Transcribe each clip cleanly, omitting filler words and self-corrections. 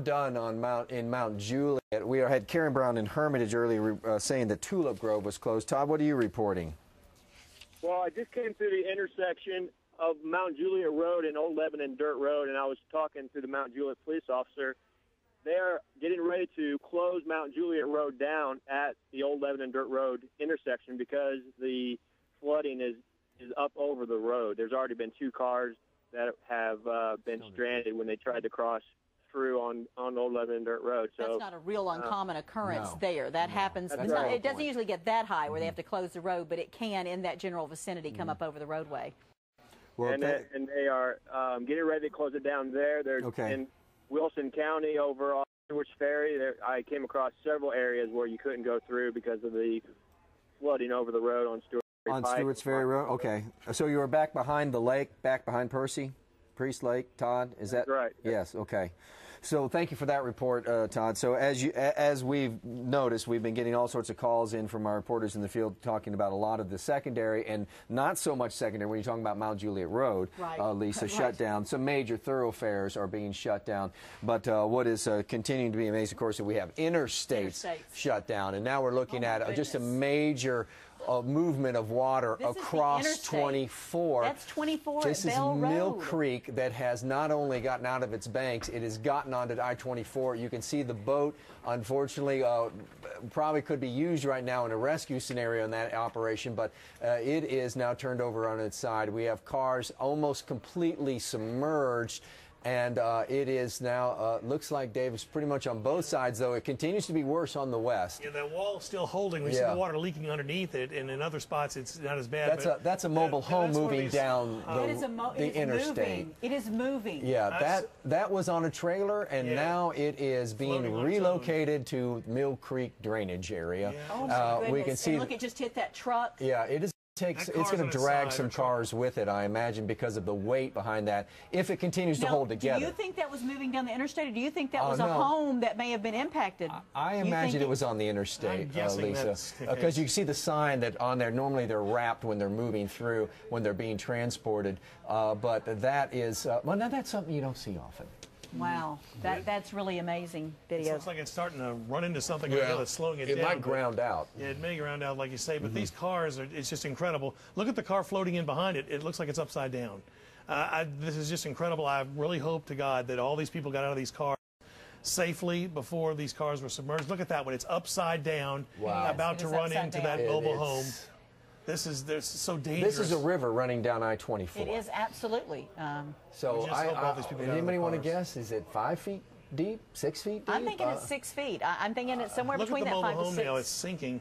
done on Mount Juliet. We had Karen Brown in Hermitage earlier saying that Tulip Grove was closed. Todd, what are you reporting? Well, I just came through the intersection of Mount Juliet Road and Old Lebanon Dirt Road, and I was talking to the Mount Juliet police officer. They're getting ready to close Mount Juliet Road down at the Old Lebanon Dirt Road intersection because the flooding is up over the road. There's already been 2 cars that have been stranded when they tried to cross through on Old Lebanon Dirt Road. So that's not a real uncommon occurrence there. That happens. Right. It doesn't usually get that high where they have to close the road, but it can, in that general vicinity, come up over the roadway. Well, and they are getting ready to close it down there. They're in Wilson County over on Stewart's Ferry. I came across several areas where you couldn't go through because of the flooding over the road on Stewart's Ferry. On Stewart's Ferry Road? Okay. So you were back behind the lake, back behind Priest Lake, Todd? Is that right? Yes, okay. So thank you for that report, Todd. So as we've noticed, we've been getting all sorts of calls in from our reporters in the field talking about a lot of the secondary and not so much secondary when you're talking about Mount Juliet Road, Lisa, shut down. Some major thoroughfares are being shut down. But what is continuing to be amazing, of course, that we have interstates shut down. And now we're looking at just a major movement of water across 24. That's 24 This at is Bell Mill Road. Creek that has not only gotten out of its banks, it has gotten onto I-24. You can see the boat, unfortunately, probably could be used right now in a rescue scenario in that operation, but it is now turned over on its side. We have cars almost completely submerged. And it is now, looks like, Dave, it's pretty much on both sides, though it continues to be worse on the west. Yeah, that wall's still holding. We see the water leaking underneath it, and in other spots it's not as bad. That's a mobile home moving down the interstate. It is moving. Yeah, that was on a trailer, and now it is being relocated to Mill Creek drainage area. Yeah. Oh, my goodness. We can see. And look, it just hit that truck. Yeah, it is. It's going to drag some cars with it, I imagine, because of the weight behind that, if it continues to hold together. Do you think that was moving down the interstate, or do you think that was a home that may have been impacted? I imagine it was on the interstate, Lisa, because you see the sign that on there. Normally they're wrapped when they're moving through, when they're being transported, but that is, well, now that's something you don't see often. Wow, that's really amazing video. It looks like it's starting to run into something that's slowing it down. It might ground out. Yeah, it may ground out, like you say, but these cars, it's just incredible. Look at the car floating in behind it. It looks like it's upside down. This is just incredible. I really hope to God that all these people got out of these cars safely before these cars were submerged. Look at that one. It's upside down, about to run into that mobile home. This is so dangerous. This is a river running down I-24. It is, absolutely. So anybody want to guess? Is it 5 feet deep, 6 feet deep? I'm thinking it's 6 feet. I'm thinking it's somewhere between that 5 to 6. Look at the mobile home now. It's sinking.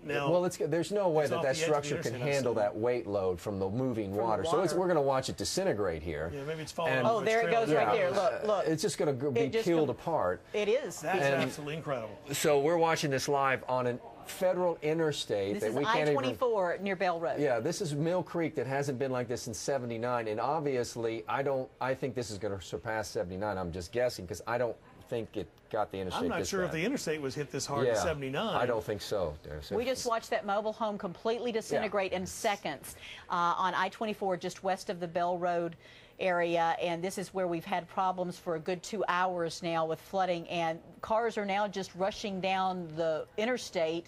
Now, well, there's no way that structure can handle that weight load from the moving water. So we're going to watch it disintegrate here. Yeah, maybe it's falling off. Oh, there it goes right there. Look. It's just going to be peeled apart. It is. That's absolutely incredible. So we're watching this live on a federal interstate. This is I-24 near Bell Road. Yeah, this is Mill Creek that hasn't been like this since '79, and obviously I think this is going to surpass '79. I'm just guessing because I don't think it got the interstate. I'm not sure if the interstate was hit this hard in '79. I don't think so. We just watched that mobile home completely disintegrate in seconds on I-24 just west of the Bell Road area, and this is where we've had problems for a good 2 hours now with flooding, and cars are now just rushing down the interstate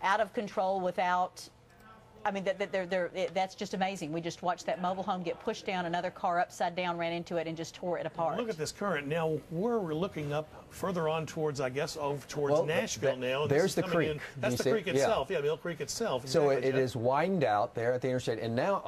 out of control without, I mean, that's just amazing. We just watched that mobile home get pushed down, another car upside down ran into it and just tore it apart. Look at this current. Now, we're looking up further on towards, I guess, towards Nashville now. There's the creek. That's the creek itself. Yeah, Mill Creek itself. So it is widened out there at the interstate, and now